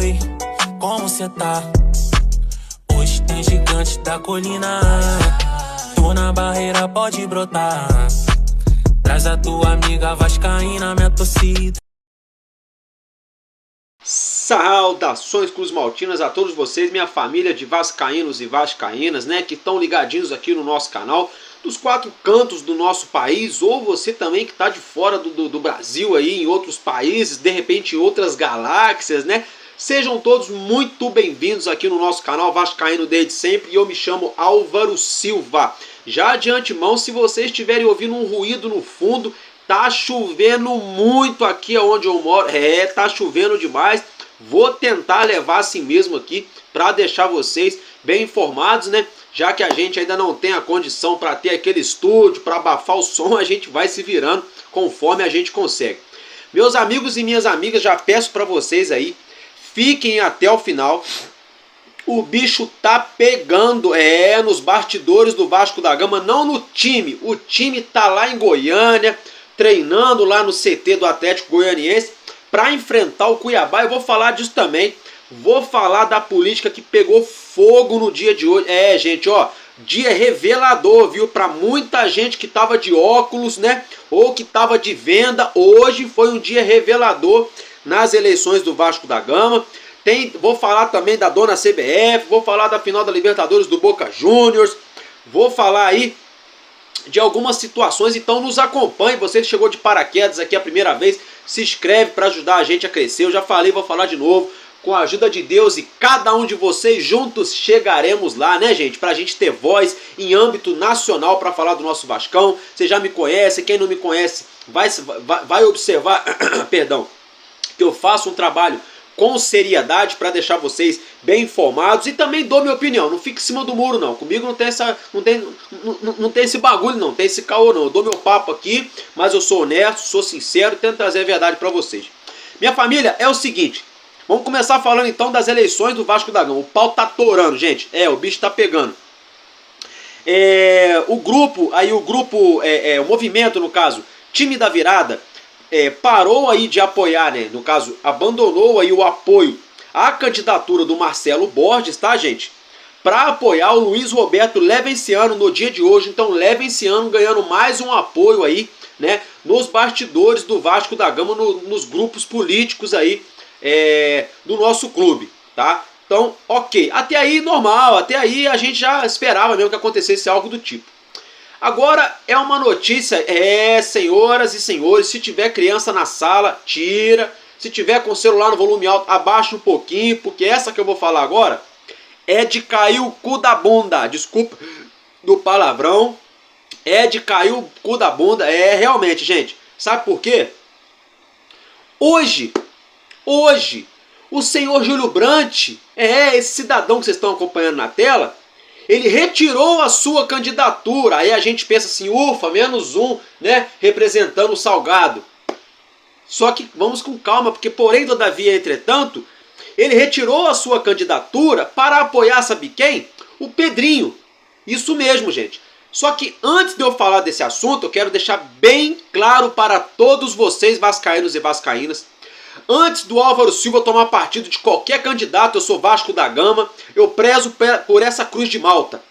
Oi, como cê tá? Hoje tem gigante da colina. Tô na barreira, pode brotar. Traz a tua amiga vascaína, minha torcida. Saudações Cruz Maltinas a todos vocês, minha família de vascaínos e vascaínas, né, que estão ligadinhos aqui no nosso canal, dos quatro cantos do nosso país, ou você também que está de fora do Brasil aí, em outros países, de repente em outras galáxias, né? Sejam todos muito bem-vindos aqui no nosso canal Vascaíno desde sempre, e eu me chamo Álvaro Silva. Já de antemão, se vocês estiverem ouvindo um ruído no fundo, tá chovendo muito aqui onde eu moro, tá chovendo demais. Vou tentar levar assim mesmo aqui para deixar vocês bem informados, né? Já que a gente ainda não tem a condição para ter aquele estúdio, para abafar o som, a gente vai se virando conforme a gente consegue. Meus amigos e minhas amigas, já peço para vocês aí, fiquem até o final. O bicho tá pegando, nos bastidores do Vasco da Gama, não no time. O time tá lá em Goiânia, treinando lá no CT do Atlético Goianiense para enfrentar o Cuiabá. Eu vou falar disso também. Vou falar da política que pegou fogo no dia de hoje. Gente, ó, dia revelador, viu? Para muita gente que tava de óculos, né? Ou que tava de venda. Hoje foi um dia revelador nas eleições do Vasco da Gama. Vou falar também da dona CBF, vou falar da final da Libertadores do Boca Juniors, vou falar aí de algumas situações, então nos acompanhe. Você que chegou de paraquedas aqui a primeira vez, se inscreve para ajudar a gente a crescer. Eu já falei, vou falar de novo. Com a ajuda de Deus e cada um de vocês, juntos chegaremos lá, né, gente? Pra gente ter voz em âmbito nacional para falar do nosso Vascão. Você já me conhece, quem não me conhece vai observar, perdão, que eu faço um trabalho com seriedade para deixar vocês bem informados e também dou minha opinião. Não fique em cima do muro, não. Comigo não tem esse bagulho, não tem esse caô, não. Eu dou meu papo aqui, mas eu sou honesto, sou sincero e tento trazer a verdade para vocês. Minha família, é o seguinte, vamos começar falando então das eleições do Vasco da Gama. O pau tá torando, gente. O bicho tá pegando. O movimento, no caso, time da virada, parou aí de apoiar, né? No caso, abandonou aí o apoio à candidatura do Marcelo Borges, tá, gente? Para apoiar o Luiz Roberto Levenciano no dia de hoje. Então, Levenciano ganhando mais um apoio aí, né? Nos bastidores do Vasco da Gama, nos grupos políticos aí do nosso clube, tá? Então, ok. Até aí, normal. Até aí a gente já esperava mesmo que acontecesse algo do tipo. Agora é uma notícia, senhoras e senhores, se tiver criança na sala, tira. Se tiver com o celular no volume alto, abaixa um pouquinho, porque essa que eu vou falar agora é de cair o cu da bunda. Desculpa do palavrão, é de cair o cu da bunda. Realmente, gente, sabe por quê? Hoje, o senhor Júlio Brandt, esse cidadão que vocês estão acompanhando na tela, ele retirou a sua candidatura. Aí a gente pensa assim, ufa, menos um, né, representando o Salgado. Só que vamos com calma, porque porém, todavia, entretanto, ele retirou a sua candidatura para apoiar, sabe quem? O Pedrinho. Isso mesmo, gente. Só que antes de eu falar desse assunto, eu quero deixar bem claro para todos vocês, vascaínos e vascaínas. Antes do Álvaro Silva tomar partido de qualquer candidato, eu sou Vasco da Gama, eu prezo por essa cruz de Malta,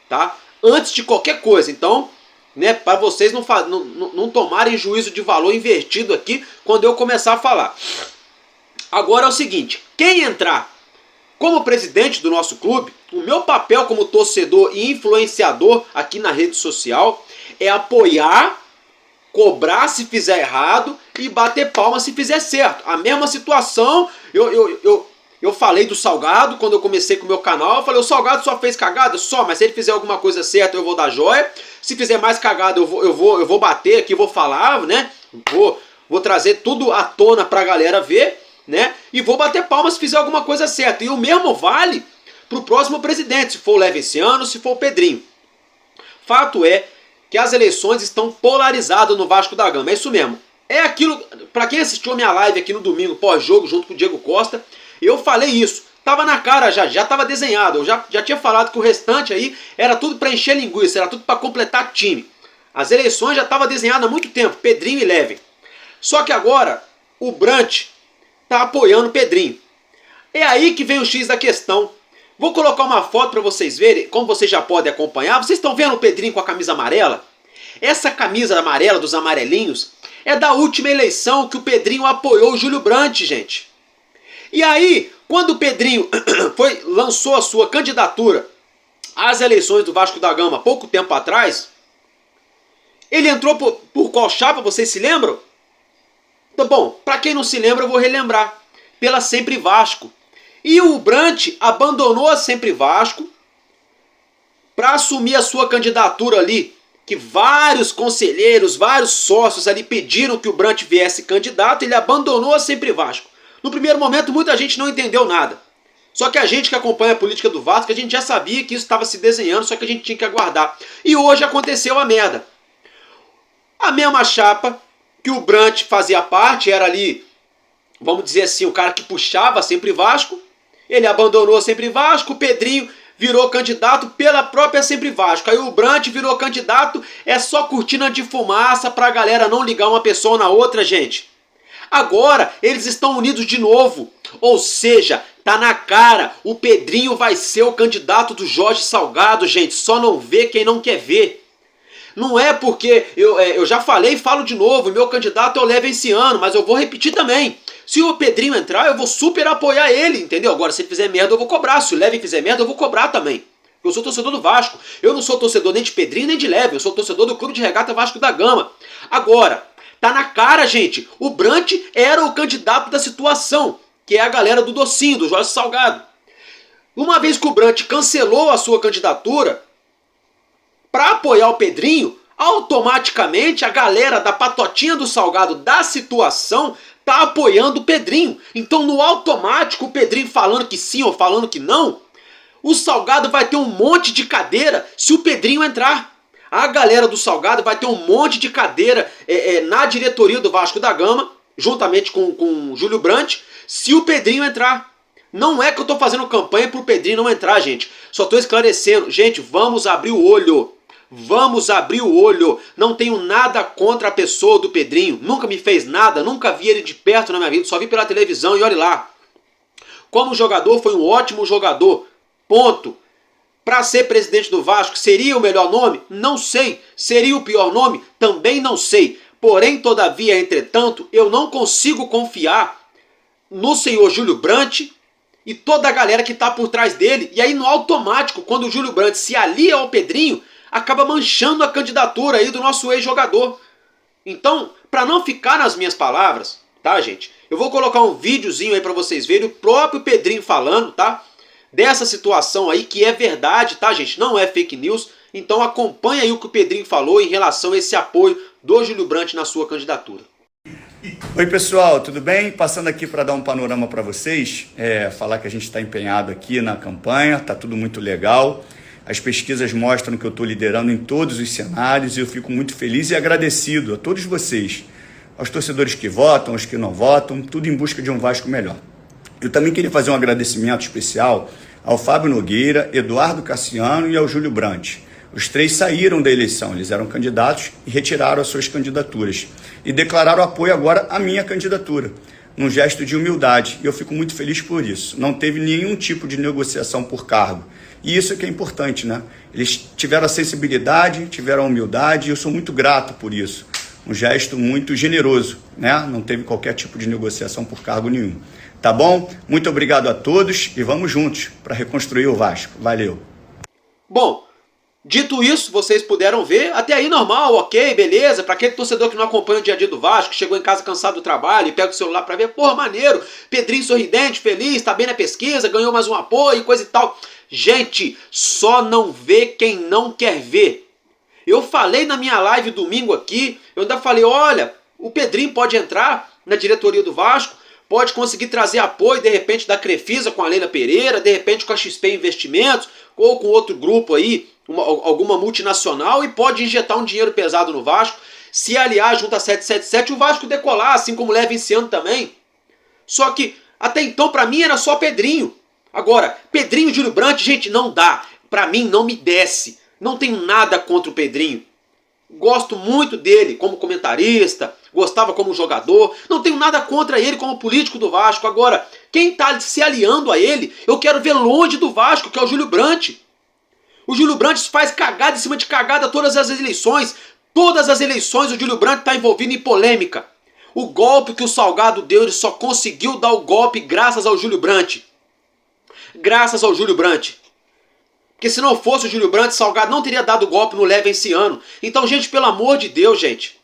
tá? Antes de qualquer coisa, então, né, para vocês não tomarem juízo de valor invertido aqui quando eu começar a falar. Agora é o seguinte, quem entrar como presidente do nosso clube, o meu papel como torcedor e influenciador aqui na rede social é apoiar, cobrar se fizer errado e bater palma se fizer certo. A mesma situação, eu falei do Salgado quando eu comecei com o meu canal. Eu falei, o Salgado só fez cagada? Só, mas se ele fizer alguma coisa certa eu vou dar joia. Se fizer mais cagada eu vou bater aqui, vou falar, né? Vou trazer tudo à tona pra galera ver, né? E vou bater palma se fizer alguma coisa certa. E o mesmo vale pro próximo presidente, se for o Levenciano, se for o Pedrinho. Fato é que as eleições estão polarizadas no Vasco da Gama. É isso mesmo. É aquilo, para quem assistiu a minha live aqui no domingo pós-jogo, junto com o Diego Costa, eu falei isso. Tava na cara já tava desenhado. Eu já tinha falado que o restante aí era tudo para encher linguiça, era tudo para completar time. As eleições já estavam desenhadas há muito tempo, Pedrinho e Leven. Só que agora o Brandt tá apoiando o Pedrinho. É aí que vem o X da questão. Vou colocar uma foto para vocês verem, como vocês já podem acompanhar. Vocês estão vendo o Pedrinho com a camisa amarela? Essa camisa amarela dos amarelinhos é da última eleição que o Pedrinho apoiou o Júlio Brandt, gente. E aí, quando o Pedrinho lançou a sua candidatura às eleições do Vasco da Gama pouco tempo atrás, ele entrou por qual chapa, vocês se lembram? Então, bom, para quem não se lembra, eu vou relembrar. Pela Sempre Vasco. E o Brandt abandonou a Sempre Vasco para assumir a sua candidatura ali, que vários conselheiros, vários sócios ali pediram que o Brandt viesse candidato, ele abandonou a Sempre Vasco. No primeiro momento, muita gente não entendeu nada. Só que a gente que acompanha a política do Vasco, a gente já sabia que isso estava se desenhando, só que a gente tinha que aguardar. E hoje aconteceu a merda. A mesma chapa que o Brandt fazia parte, era ali, vamos dizer assim, o cara que puxava Sempre Vasco. Ele abandonou Sempre Vasco, o Pedrinho virou candidato pela própria Sempre Vasco. Aí o Brandt virou candidato, é só cortina de fumaça pra galera não ligar uma pessoa na outra, gente. Agora eles estão unidos de novo. Ou seja, tá na cara, o Pedrinho vai ser o candidato do Jorge Salgado, gente. Só não vê quem não quer ver. Não é porque eu já falei e falo de novo, meu candidato é o Levenciano, mas eu vou repetir também. Se o Pedrinho entrar, eu vou super apoiar ele, entendeu? Agora, se ele fizer merda, eu vou cobrar. Se o Leven fizer merda, eu vou cobrar também. Eu sou torcedor do Vasco. Eu não sou torcedor nem de Pedrinho nem de Leve. Eu sou torcedor do Clube de Regata Vasco da Gama. Agora, tá na cara, gente. O Brandt era o candidato da situação, que é a galera do docinho, do Jorge Salgado. Uma vez que o Brandt cancelou a sua candidatura para apoiar o Pedrinho, automaticamente a galera da patotinha do Salgado da situação tá apoiando o Pedrinho. Então, no automático, o Pedrinho falando que sim ou falando que não, o Salgado vai ter um monte de cadeira se o Pedrinho entrar. A galera do Salgado vai ter um monte de cadeira na diretoria do Vasco da Gama, juntamente com o Júlio Brandt, se o Pedrinho entrar. Não é que eu tô fazendo campanha pro Pedrinho não entrar, gente. Só tô esclarecendo. Gente, vamos abrir o olho. Vamos abrir o olho. Não tenho nada contra a pessoa do Pedrinho. Nunca me fez nada, nunca vi ele de perto na minha vida. Só vi pela televisão e olhe lá. Como jogador, foi um ótimo jogador. Ponto. Para ser presidente do Vasco, seria o melhor nome? Não sei. Seria o pior nome? Também não sei. Porém, todavia, entretanto, eu não consigo confiar no senhor Júlio Brandt e toda a galera que está por trás dele. E aí, no automático, quando o Júlio Brandt se alia ao Pedrinho, acaba manchando a candidatura aí do nosso ex-jogador. Então, para não ficar nas minhas palavras, tá, gente? Eu vou colocar um videozinho aí para vocês verem o próprio Pedrinho falando, tá? Dessa situação aí, que é verdade, tá, gente? Não é fake news. Então acompanha aí o que o Pedrinho falou em relação a esse apoio do Júlio Brandt na sua candidatura. Oi pessoal, tudo bem? Passando aqui para dar um panorama para vocês, falar que a gente está empenhado aqui na campanha, tá tudo muito legal. As pesquisas mostram que eu estou liderando em todos os cenários e eu fico muito feliz e agradecido a todos vocês, aos torcedores que votam, aos que não votam, tudo em busca de um Vasco melhor. Eu também queria fazer um agradecimento especial ao Fábio Nogueira, Eduardo Cassiano e ao Júlio Brandt. Os três saíram da eleição, eles eram candidatos e retiraram as suas candidaturas. E declararam apoio agora à minha candidatura, num gesto de humildade. E eu fico muito feliz por isso. Não teve nenhum tipo de negociação por cargo. E isso é que é importante, né? Eles tiveram a sensibilidade, tiveram a humildade e eu sou muito grato por isso. Um gesto muito generoso, né? Não teve qualquer tipo de negociação por cargo nenhum. Tá bom? Muito obrigado a todos e vamos juntos para reconstruir o Vasco. Valeu! Bom, dito isso, vocês puderam ver, até aí normal, ok, beleza, para aquele torcedor que não acompanha o dia a dia do Vasco, chegou em casa cansado do trabalho e pega o celular para ver, porra, maneiro, Pedrinho sorridente, feliz, tá bem na pesquisa, ganhou mais um apoio e coisa e tal. Gente, só não vê quem não quer ver. Eu falei na minha live domingo aqui, eu ainda falei, olha, o Pedrinho pode entrar na diretoria do Vasco, pode conseguir trazer apoio, de repente, da Crefisa com a Leila Pereira, de repente com a XP Investimentos, ou com outro grupo aí, alguma multinacional, e pode injetar um dinheiro pesado no Vasco, se aliar junto a 777, o Vasco decolar, assim como leva esse ano também. Só que, até então, pra mim, era só Pedrinho. Agora, Pedrinho e Júlio Brandt, gente, não dá. Pra mim, não me desce. Não tenho nada contra o Pedrinho. Gosto muito dele como comentarista, gostava como jogador, não tenho nada contra ele como político do Vasco. Agora, Quem está se aliando a ele, eu quero ver longe do Vasco, que é o Júlio Brandt. O Júlio Brandt faz cagada em cima de cagada todas as eleições. Todas as eleições o Júlio Brandt está envolvido em polêmica. O golpe que o Salgado deu, ele só conseguiu dar o golpe graças ao Júlio Brandt. Graças ao Júlio Brandt. Porque se não fosse o Júlio Brandt, Salgado não teria dado o golpe no Leva esse ano. Então, gente, pelo amor de Deus, gente.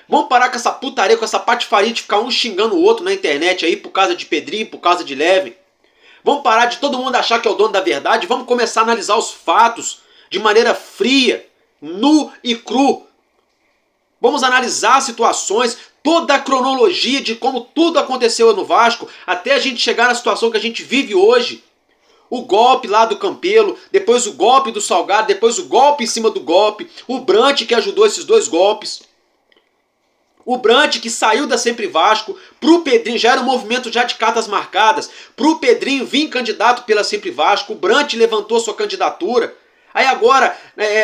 Vamos parar com essa putaria, com essa patifaria de ficar um xingando o outro na internet aí por causa de Pedrinho, por causa de Leve. Vamos parar de todo mundo achar que é o dono da verdade. Vamos começar a analisar os fatos de maneira fria, nu e cru. Vamos analisar situações, toda a cronologia de como tudo aconteceu no Vasco, até a gente chegar na situação que a gente vive hoje. O golpe lá do Campelo, depois o golpe do Salgado, depois o golpe em cima do golpe, o Brandt que ajudou esses dois golpes. O Brandt que saiu da Sempre Vasco, pro Pedrinho, já era um movimento já de cartas marcadas, pro Pedrinho vir candidato pela Sempre Vasco, o Brandt levantou sua candidatura. Aí agora,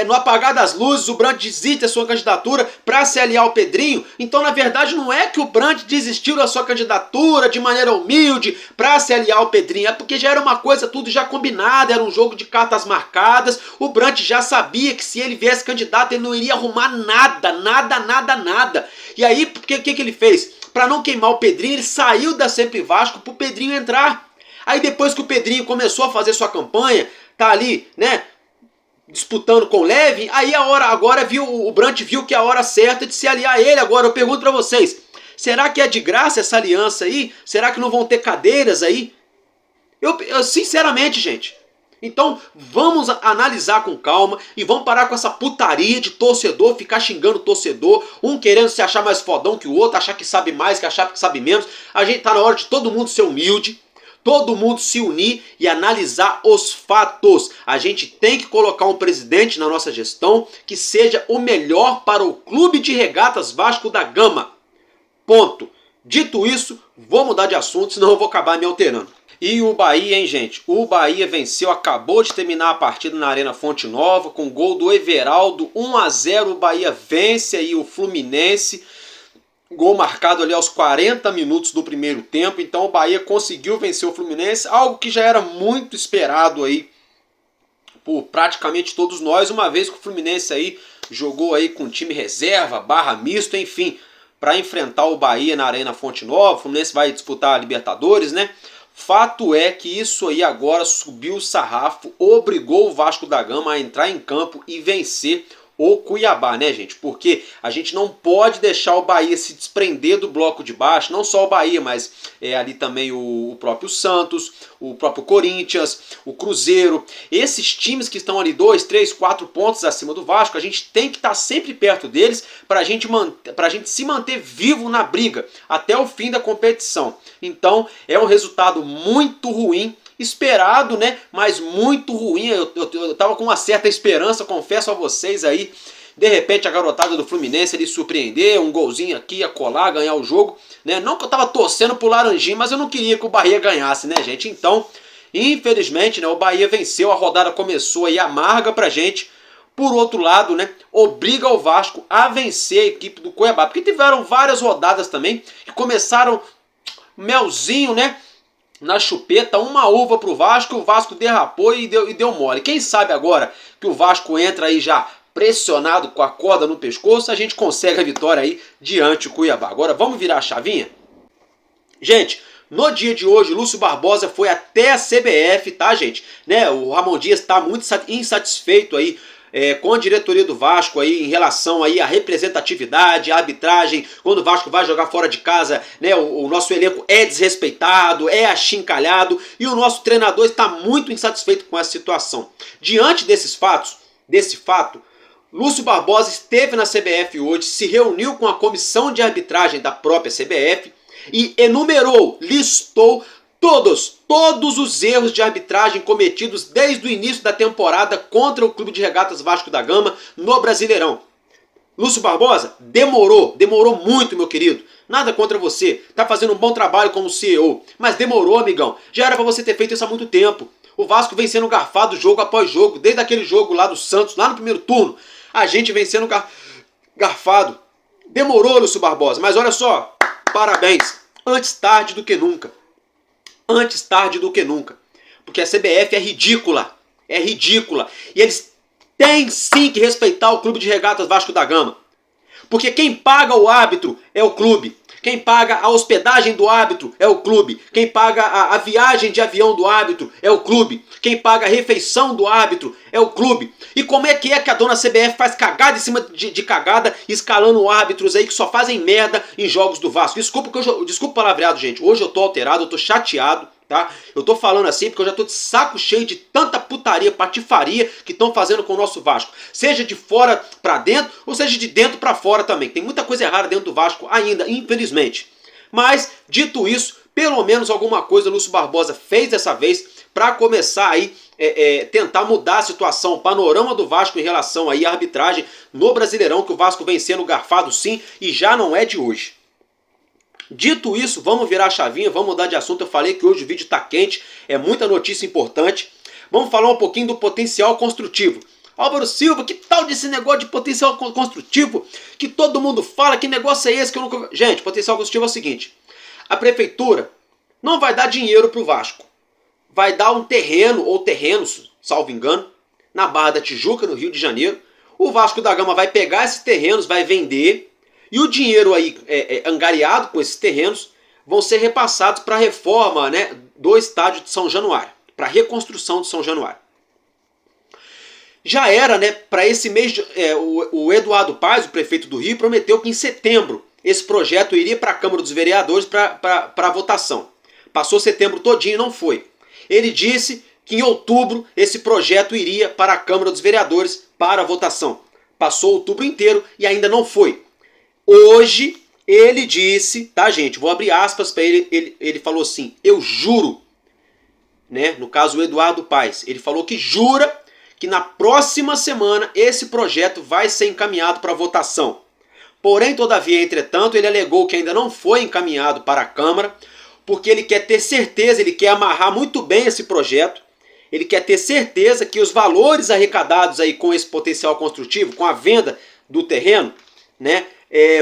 no apagar das luzes, o Brandt desiste da sua candidatura para se aliar ao Pedrinho. Então, na verdade, não é que o Brandt desistiu da sua candidatura de maneira humilde para se aliar ao Pedrinho. É porque já era uma coisa tudo já combinada, era um jogo de cartas marcadas. O Brandt já sabia que se ele viesse candidato, ele não iria arrumar nada. E aí, o que ele fez? Para não queimar o Pedrinho, ele saiu da Sempre Vasco para o Pedrinho entrar. Aí depois que o Pedrinho começou a fazer sua campanha, tá ali, né? Disputando com o Leve, aí agora o Brandt viu que é a hora certa de se aliar a ele. Agora eu pergunto para vocês, será que é de graça essa aliança aí? Será que não vão ter cadeiras aí? Eu sinceramente, gente. Então vamos analisar com calma e vamos parar com essa putaria de torcedor, ficar xingando o torcedor, um querendo se achar mais fodão que o outro, achar que sabe mais, que achar que sabe menos. A gente tá na hora de todo mundo ser humilde. Todo mundo se unir e analisar os fatos. A gente tem que colocar um presidente na nossa gestão que seja o melhor para o Clube de Regatas Vasco da Gama. Ponto. Dito isso, vou mudar de assunto, senão eu vou acabar me alterando. E o Bahia, hein, gente? O Bahia venceu, acabou de terminar a partida na Arena Fonte Nova com gol do Everaldo. 1-0, o Bahia vence aí o Fluminense. Gol marcado ali aos 40 minutos do primeiro tempo. Então o Bahia conseguiu vencer o Fluminense, algo que já era muito esperado aí por praticamente todos nós, uma vez que o Fluminense aí jogou aí com time reserva, barra misto, enfim, para enfrentar o Bahia na Arena Fonte Nova. O Fluminense vai disputar a Libertadores, né? Fato é que isso aí agora subiu o sarrafo, obrigou o Vasco da Gama a entrar em campo e vencer o Cuiabá, né, gente? Porque a gente não pode deixar o Bahia se desprender do bloco de baixo, não só o Bahia, mas ali também o próprio Santos, o próprio Corinthians, o Cruzeiro. Esses times que estão ali 2, 3, 4 pontos acima do Vasco, a gente tem que estar sempre perto deles para a gente se manter vivo na briga até o fim da competição. Então, é um resultado muito ruim, esperado, né? Mas muito ruim. Eu tava com uma certa esperança, confesso a vocês aí. De repente a garotada do Fluminense ele surpreender, um golzinho aqui, a colar, ganhar o jogo, né? Não que eu tava torcendo pro Laranjinha, mas eu não queria que o Bahia ganhasse, né, gente? Então, infelizmente, né, o Bahia venceu, a rodada começou aí amarga pra gente. Por outro lado, né, obriga o Vasco a vencer a equipe do Cuiabá, porque tiveram várias rodadas também que começaram melzinho, né? Na chupeta, uma uva pro Vasco, o Vasco derrapou e deu mole. Quem sabe agora que o Vasco entra aí já pressionado com a corda no pescoço, a gente consegue a vitória aí diante do Cuiabá. Agora vamos virar a chavinha? Gente, no dia de hoje, Lúcio Barbosa foi até a CBF, tá, gente? Né, o Ramon Dias está muito insatisfeito aí com a diretoria do Vasco aí em relação aí à representatividade, à arbitragem, quando o Vasco vai jogar fora de casa, né, o nosso elenco é desrespeitado, é achincalhado e o nosso treinador está muito insatisfeito com essa situação. Diante desse fato, Lúcio Barbosa esteve na CBF hoje, se reuniu com a comissão de arbitragem da própria CBF e listou todos os erros de arbitragem cometidos desde o início da temporada contra o Clube de Regatas Vasco da Gama no Brasileirão. Lúcio Barbosa demorou muito, meu querido. Nada contra você, tá fazendo um bom trabalho como CEO, mas demorou, amigão. Já era pra você ter feito isso há muito tempo. O Vasco vem sendo garfado jogo após jogo, desde aquele jogo lá do Santos, lá no primeiro turno. A gente vem sendo garfado. Demorou, Lúcio Barbosa, mas olha só, parabéns. Antes tarde do que nunca. antes tarde do que nunca. Porque a CBF é ridícula. É ridícula. E eles têm sim que respeitar o Clube de Regatas Vasco da Gama. Porque quem paga o árbitro é o clube. Quem paga a hospedagem do árbitro é o clube. Quem paga a viagem de avião do árbitro é o clube. Quem paga a refeição do árbitro é o clube. E como é que a dona CBF faz cagada em cima de cagada, escalando árbitros aí que só fazem merda em jogos do Vasco? Desculpa o palavreado, gente. Hoje eu tô alterado, eu tô chateado. Tá? Eu tô falando assim porque eu já tô de saco cheio de tanta putaria, patifaria que estão fazendo com o nosso Vasco. Seja de fora pra dentro ou seja de dentro pra fora também. Tem muita coisa errada dentro do Vasco ainda, infelizmente. Mas, dito isso, pelo menos alguma coisa o Lúcio Barbosa fez dessa vez para começar aí tentar mudar a situação, o panorama do Vasco em relação aí à arbitragem no Brasileirão, que o Vasco vem sendo garfado sim e já não é de hoje. Dito isso, vamos virar a chavinha, vamos mudar de assunto. Eu falei que hoje o vídeo está quente, é muita notícia importante. Vamos falar um pouquinho do potencial construtivo. Álvaro Silva, que tal desse negócio de potencial construtivo? Que todo mundo fala, que negócio é esse que eu nunca... Gente, potencial construtivo é o seguinte. A prefeitura não vai dar dinheiro para o Vasco. Vai dar um terreno, ou terrenos, salvo engano, na Barra da Tijuca, no Rio de Janeiro. O Vasco da Gama vai pegar esses terrenos, vai vender... E o dinheiro aí angariado com esses terrenos vão ser repassados para a reforma, né, do estádio de São Januário, para a reconstrução de São Januário. Já era, né, para esse mês, o Eduardo Paes, o prefeito do Rio, prometeu que em setembro esse projeto iria para a Câmara dos Vereadores para votação. Passou setembro todinho e não foi. Ele disse que em outubro esse projeto iria para a Câmara dos Vereadores para votação. Passou outubro inteiro e ainda não foi. Hoje, ele disse, tá gente, vou abrir aspas para ele falou assim, eu juro, né, no caso o Eduardo Paes, ele falou que jura que na próxima semana esse projeto vai ser encaminhado para votação. Porém, todavia, entretanto, ele alegou que ainda não foi encaminhado para a Câmara, porque ele quer ter certeza, ele quer amarrar muito bem esse projeto, ele quer ter certeza que os valores arrecadados aí com esse potencial construtivo, com a venda do terreno, né,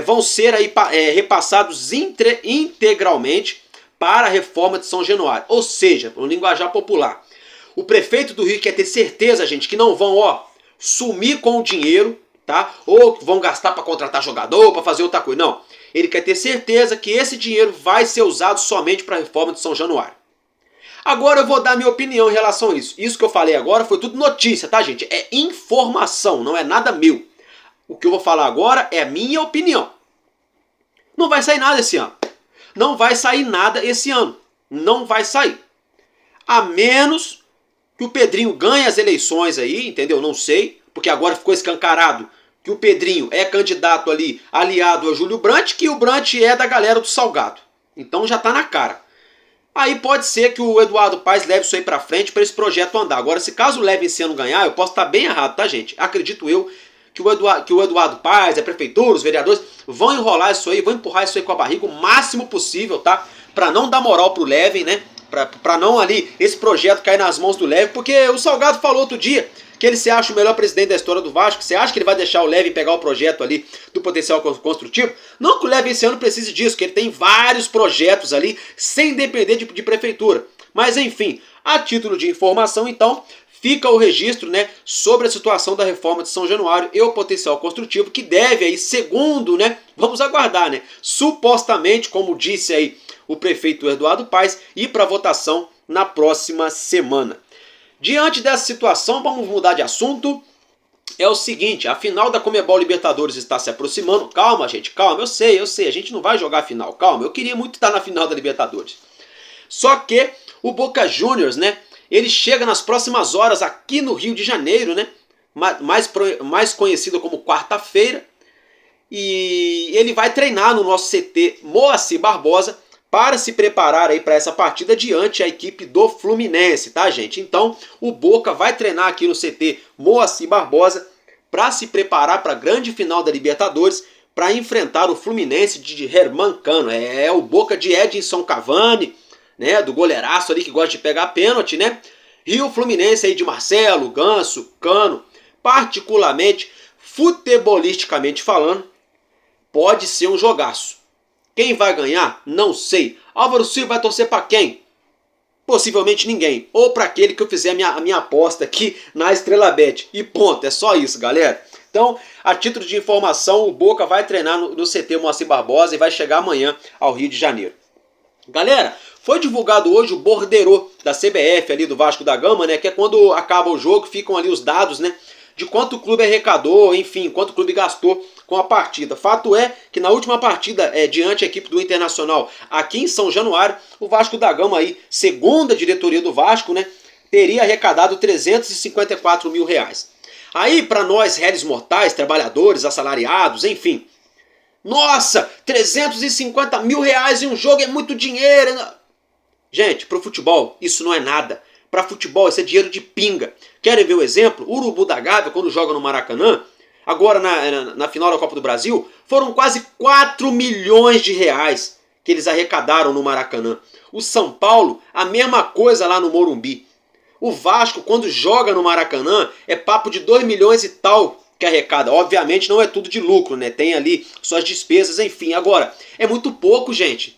vão ser aí, repassados integralmente para a reforma de São Januário. Ou seja, no linguajar popular, o prefeito do Rio quer ter certeza, gente, que não vão sumir com o dinheiro, tá? Ou vão gastar para contratar jogador, para fazer outra coisa. Não, ele quer ter certeza que esse dinheiro vai ser usado somente para a reforma de São Januário. Agora eu vou dar minha opinião em relação a isso. Isso que eu falei agora foi tudo notícia, tá, gente? É informação, não é nada meu. O que eu vou falar agora é a minha opinião. Não vai sair nada esse ano. Não vai sair nada esse ano. Não vai sair. A menos que o Pedrinho ganhe as eleições aí, entendeu? Não sei, porque agora ficou escancarado que o Pedrinho é candidato ali, aliado a Júlio Brandt, que o Brandt é da galera do Salgado. Então já tá na cara. Aí pode ser que o Eduardo Paes leve isso aí pra frente para esse projeto andar. Agora, se caso leve esse ano ganhar, eu posso estar bem errado, tá, gente? Acredito eu que o Eduardo Paes, a prefeitura, os vereadores vão enrolar isso aí, vão empurrar isso aí com a barriga o máximo possível, tá? Pra não dar moral pro Levin, né? Pra não ali esse projeto cair nas mãos do Levin, porque o Salgado falou outro dia que ele se acha o melhor presidente da história do Vasco. Você acha que ele vai deixar o Levin pegar o projeto ali do potencial construtivo? Não que o Levin esse ano precise disso, que ele tem vários projetos ali sem depender de prefeitura. Mas enfim, a título de informação então, fica o registro, né, sobre a situação da reforma de São Januário e o potencial construtivo que deve aí, segundo, né, vamos aguardar, né, supostamente, como disse aí o prefeito Eduardo Paes, ir para votação na próxima semana. Diante dessa situação, vamos mudar de assunto. É o seguinte, a final da Conmebol Libertadores está se aproximando. Calma, gente, calma, eu sei, a gente não vai jogar a final, calma. Eu queria muito estar na final da Libertadores. Só que o Boca Juniors, né, ele chega nas próximas horas aqui no Rio de Janeiro, né, mais conhecido como quarta-feira. E ele vai treinar no nosso CT Moacir Barbosa para se preparar aí para essa partida diante a equipe do Fluminense, tá, gente? Então, o Boca vai treinar aqui no CT Moacir Barbosa para se preparar para a grande final da Libertadores, para enfrentar o Fluminense de Germán Cano. É o Boca de Edinson Cavani, né, do goleiraço ali que gosta de pegar pênalti, né? E o Fluminense aí de Marcelo, Ganso, Cano, particularmente, futebolisticamente falando, pode ser um jogaço. Quem vai ganhar? Não sei. Álvaro Silva vai torcer para quem? Possivelmente ninguém. Ou para aquele que eu fizer a minha aposta aqui na Estrela Bet. E ponto, é só isso, galera. Então, a título de informação, o Boca vai treinar no CT Moacir Barbosa e vai chegar amanhã ao Rio de Janeiro. Galera, foi divulgado hoje o borderô da CBF ali do Vasco da Gama, né? Que é quando acaba o jogo, ficam ali os dados, né? De quanto o clube arrecadou, enfim, quanto o clube gastou com a partida. Fato é que na última partida, diante a equipe do Internacional, aqui em São Januário, o Vasco da Gama aí, segundo a diretoria do Vasco, né? Teria arrecadado 354 mil reais. Aí, para nós, réis mortais, trabalhadores, assalariados, enfim. Nossa, 350 mil reais em um jogo é muito dinheiro. Gente, pro futebol, isso não é nada. Para futebol, isso é dinheiro de pinga. Querem ver o exemplo? O Urubu da Gávea, quando joga no Maracanã, agora na final da Copa do Brasil, foram quase 4 milhões de reais que eles arrecadaram no Maracanã. O São Paulo, a mesma coisa lá no Morumbi. O Vasco, quando joga no Maracanã, é papo de 2 milhões e tal que arrecada. Obviamente não é tudo de lucro, né? Tem ali suas despesas, enfim. Agora, é muito pouco, gente.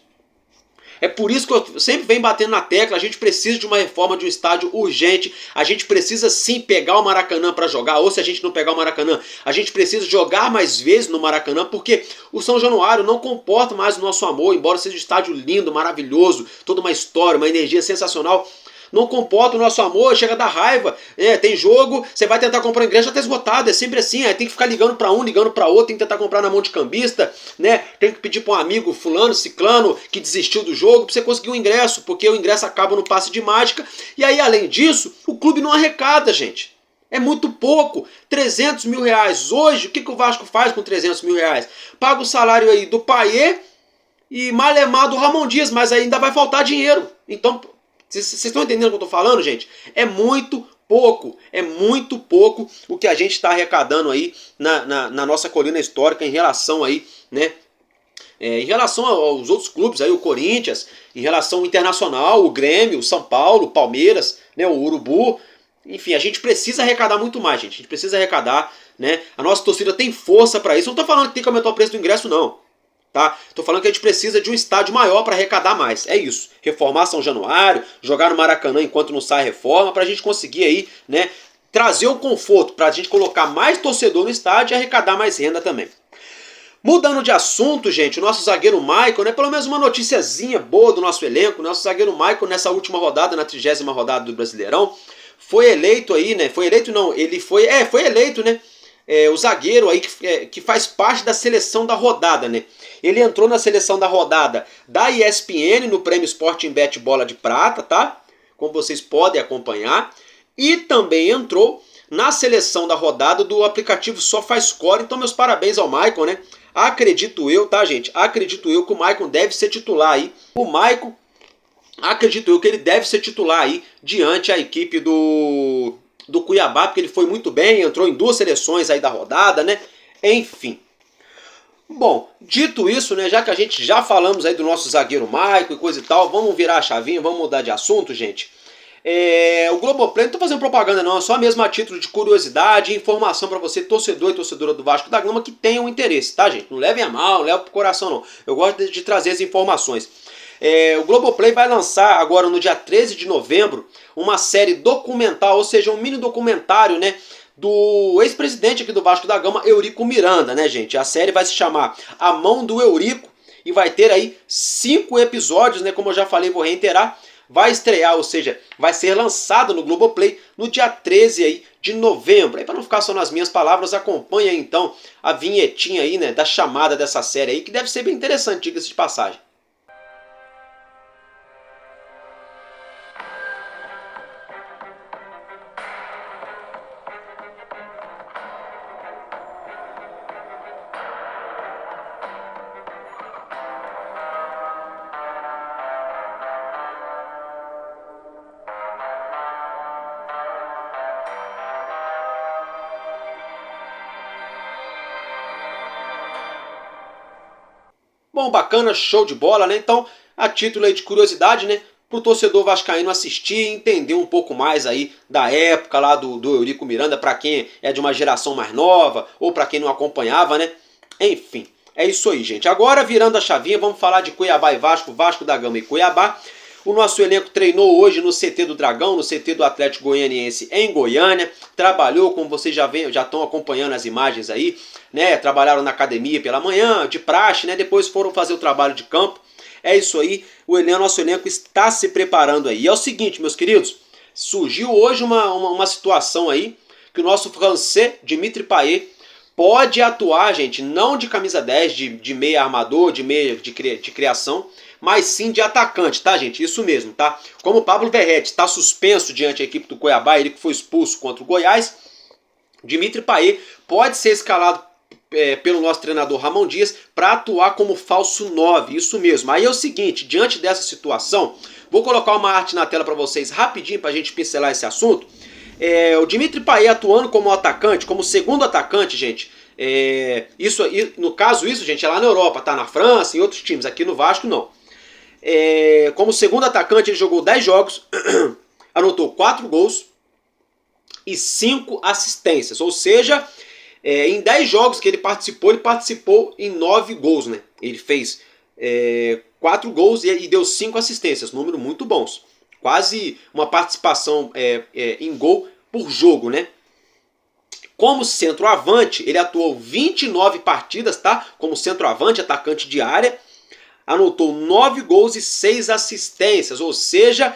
É por isso que eu sempre venho batendo na tecla, a gente precisa de uma reforma de um estádio urgente, a gente precisa sim pegar o Maracanã para jogar, ou se a gente não pegar o Maracanã, a gente precisa jogar mais vezes no Maracanã, porque o São Januário não comporta mais o nosso amor, embora seja um estádio lindo, maravilhoso, toda uma história, uma energia sensacional. Não comporta o nosso amor, chega da raiva, tem jogo, você vai tentar comprar ingresso, já está esgotado, é sempre assim, tem que ficar ligando para um, ligando para outro, tem que tentar comprar na mão de cambista, né? Tem que pedir para um amigo fulano, ciclano, que desistiu do jogo, para você conseguir o ingresso, porque o ingresso acaba no passe de mágica, e aí além disso, o clube não arrecada, gente. É muito pouco, 300 mil reais. Hoje, o que o Vasco faz com 300 mil reais? Paga o salário aí do Payet e malemar do Ramon Dias, mas ainda vai faltar dinheiro. Então, vocês estão entendendo o que eu estou falando, gente? É muito pouco o que a gente está arrecadando aí na nossa colina histórica em relação aí, né? Em relação aos outros clubes aí, o Corinthians, em relação ao Internacional, o Grêmio, o São Paulo, o Palmeiras, né, o Urubu. Enfim, a gente precisa arrecadar muito mais, gente. A gente precisa arrecadar, né? A nossa torcida tem força para isso. Eu não estou falando que tem que aumentar o preço do ingresso, não. Tá? Tô falando que a gente precisa de um estádio maior para arrecadar mais. É isso. Reformar São Januário, jogar no Maracanã enquanto não sai a reforma, para a gente conseguir aí, né, trazer o conforto, para a gente colocar mais torcedor no estádio e arrecadar mais renda também. Mudando de assunto, gente, o nosso zagueiro Maicon, né, pelo menos uma noticiazinha boa do nosso elenco. O nosso zagueiro Maicon, nessa última rodada, na 30ª rodada do Brasileirão, foi eleito aí, né? Foi eleito não, ele foi eleito, né? O zagueiro aí que faz parte da seleção da rodada, né? Ele entrou na seleção da rodada da ESPN no Prêmio Sporting Bet Bola de Prata, tá? Como vocês podem acompanhar. E também entrou na seleção da rodada do aplicativo SofaScore. Então, meus parabéns ao Maicon, né? Acredito eu, tá, gente? Acredito eu que o Maicon deve ser titular aí. O Maicon, acredito eu que ele deve ser titular aí diante a equipe do Cuiabá, porque ele foi muito bem, entrou em 2 seleções aí da rodada, né? Enfim. Bom, dito isso, né, já que a gente já falamos aí do nosso zagueiro Maicon e coisa e tal, vamos virar a chavinha, vamos mudar de assunto, gente. O Globoplay, não tô fazendo propaganda não, é só mesmo a título de curiosidade e informação para você, torcedor e torcedora do Vasco da Gama, que tenham interesse, tá, gente? Não levem a mal, não levem pro coração não. Eu gosto de trazer as informações. O Globoplay vai lançar agora no dia 13 de novembro uma série documental, ou seja, um mini documentário, né, do ex-presidente aqui do Vasco da Gama, Eurico Miranda, né, gente? A série vai se chamar A Mão do Eurico e vai ter aí 5 episódios, né, como eu já falei, vou reiterar. Vai estrear, ou seja, vai ser lançado no Globoplay no dia 13 aí de novembro. Aí, para não ficar só nas minhas palavras, acompanha então a vinhetinha aí, né, da chamada dessa série aí, que deve ser bem interessante, diga-se de passagem. Bom, bacana, show de bola, né? Então, a título aí de curiosidade, né? Pro torcedor vascaíno assistir e entender um pouco mais aí da época lá do Eurico Miranda, para quem é de uma geração mais nova ou para quem não acompanhava, né? Enfim, é isso aí, gente. Agora, virando a chavinha, vamos falar de Cuiabá e Vasco, Vasco da Gama e Cuiabá. O nosso elenco treinou hoje no CT do Dragão, no CT do Atlético Goianiense em Goiânia. Trabalhou, como vocês já estão acompanhando as imagens aí, né? Trabalharam na academia pela manhã, de praxe, né? Depois foram fazer o trabalho de campo. É isso aí, nosso elenco está se preparando aí. E é o seguinte, meus queridos, surgiu hoje uma situação aí que o nosso francês, Dimitri Payet, pode atuar, gente, não de camisa 10, de meia armador, de meia de criação, mas sim de atacante, tá, gente? Isso mesmo, tá? Como o Pablo Verratti está suspenso diante da equipe do Cuiabá, ele que foi expulso contra o Goiás, Dimitri Payet pode ser escalado pelo nosso treinador Ramon Dias para atuar como falso 9, isso mesmo. Aí é o seguinte, diante dessa situação, vou colocar uma arte na tela para vocês rapidinho para a gente pincelar esse assunto. O Dimitri Payet atuando como atacante, como segundo atacante, gente, no caso isso, gente, é lá na Europa, tá? Na França, em outros times, aqui no Vasco não. Como segundo atacante ele jogou 10 jogos, anotou 4 gols e 5 assistências, ou seja, em 10 jogos que ele participou em 9 gols, né? Ele fez 4 gols e deu 5 assistências, número muito bons. Quase uma participação em gol por jogo, né? Como centroavante, ele atuou 29 partidas, tá? Como centroavante, atacante de área. Anotou 9 gols e 6 assistências, ou seja,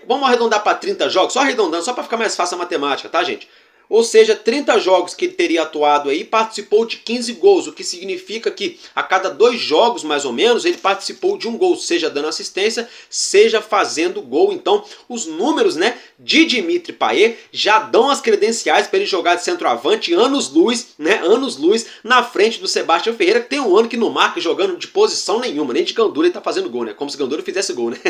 vamos arredondar para 30 jogos, só arredondando, só para ficar mais fácil a matemática, tá, gente? Ou seja, 30 jogos que ele teria atuado aí, participou de 15 gols, o que significa que a cada 2 jogos, mais ou menos, ele participou de um gol, seja dando assistência, seja fazendo gol. Então, os números, né, de Dimitri Payet já dão as credenciais para ele jogar de centroavante anos-luz, né, anos-luz na frente do Sebastião Ferreira, que tem um ano que não marca jogando de posição nenhuma, nem de Gandula ele tá fazendo gol, né, como se Gandula fizesse gol, né.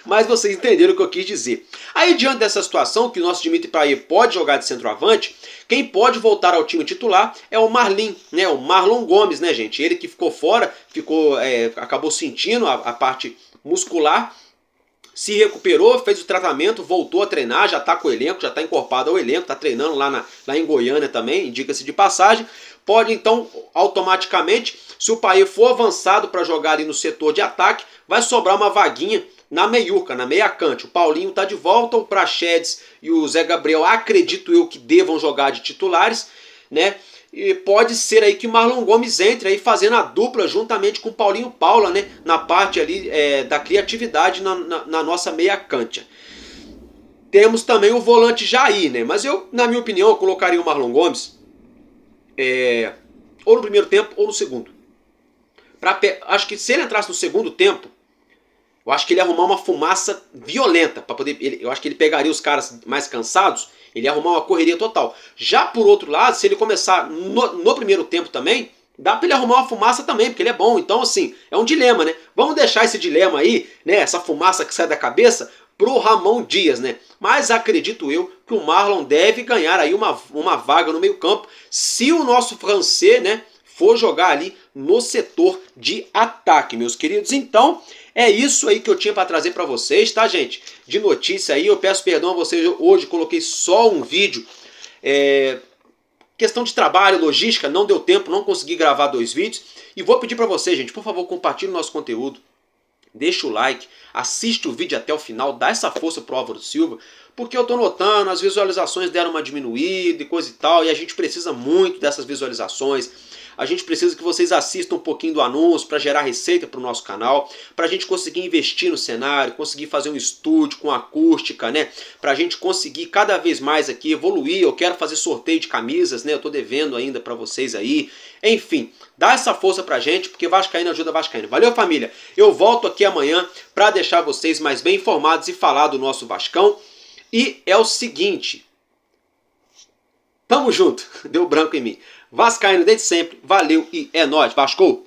Mas vocês entenderam o que eu quis dizer. Aí, diante dessa situação, que o nosso Dimitri Payet pode jogar de centroavante, quem pode voltar ao time titular é o Marlin, né? O Marlon Gomes, né, gente? Ele que ficou fora, acabou sentindo a parte muscular, se recuperou, fez o tratamento, voltou a treinar, já está com o elenco, já está encorpado ao elenco, está treinando lá em Goiânia também, indica-se de passagem. Pode então, automaticamente, se o Payet for avançado para jogar ali no setor de ataque, vai sobrar uma vaguinha na meiuca, na meia-cante. O Paulinho está de volta, o Praxedes e o Zé Gabriel, acredito eu que devam jogar de titulares, né? E pode ser aí que o Marlon Gomes entre aí fazendo a dupla juntamente com o Paulinho Paula, né? Na parte ali da criatividade na nossa meia-cante. Temos também o volante Jair, né? Mas eu, na minha opinião, eu colocaria o Marlon Gomes ou no primeiro tempo ou no segundo. Acho que se ele entrasse no segundo tempo, eu acho que ele ia arrumar uma fumaça violenta para poder. Eu acho que ele pegaria os caras mais cansados, ele ia arrumar uma correria total. Já por outro lado, se ele começar no primeiro tempo também, dá para ele arrumar uma fumaça também, porque ele é bom. Então, assim, é um dilema, né? Vamos deixar esse dilema aí, né? Essa fumaça que sai da cabeça, pro Ramon Dias, né? Mas acredito eu que o Marlon deve ganhar aí uma vaga no meio-campo, se o nosso francês, né, for jogar ali no setor de ataque, meus queridos. Então, é isso aí que eu tinha para trazer para vocês, tá, gente? De notícia aí, eu peço perdão a vocês, hoje coloquei só um vídeo. Questão de trabalho, logística, não deu tempo, não consegui gravar 2 vídeos. E vou pedir para vocês, gente, por favor, compartilhe o nosso conteúdo. Deixa o like, assiste o vídeo até o final, dá essa força pro Álvaro Silva, porque eu tô notando, as visualizações deram uma diminuída e coisa e tal, e a gente precisa muito dessas visualizações. A gente precisa que vocês assistam um pouquinho do anúncio para gerar receita para o nosso canal, para a gente conseguir investir no cenário, conseguir fazer um estúdio com acústica, né? Para a gente conseguir cada vez mais aqui evoluir. Eu quero fazer sorteio de camisas, né? Eu tô devendo ainda para vocês aí. Enfim, dá essa força pra gente, porque Vascaíno ajuda Vascaíno. Valeu, família? Eu volto aqui amanhã para deixar vocês mais bem informados e falar do nosso Vascão. E é o seguinte, tamo junto, deu branco em mim. Vascaíno desde sempre, valeu e é nóis, Vasco!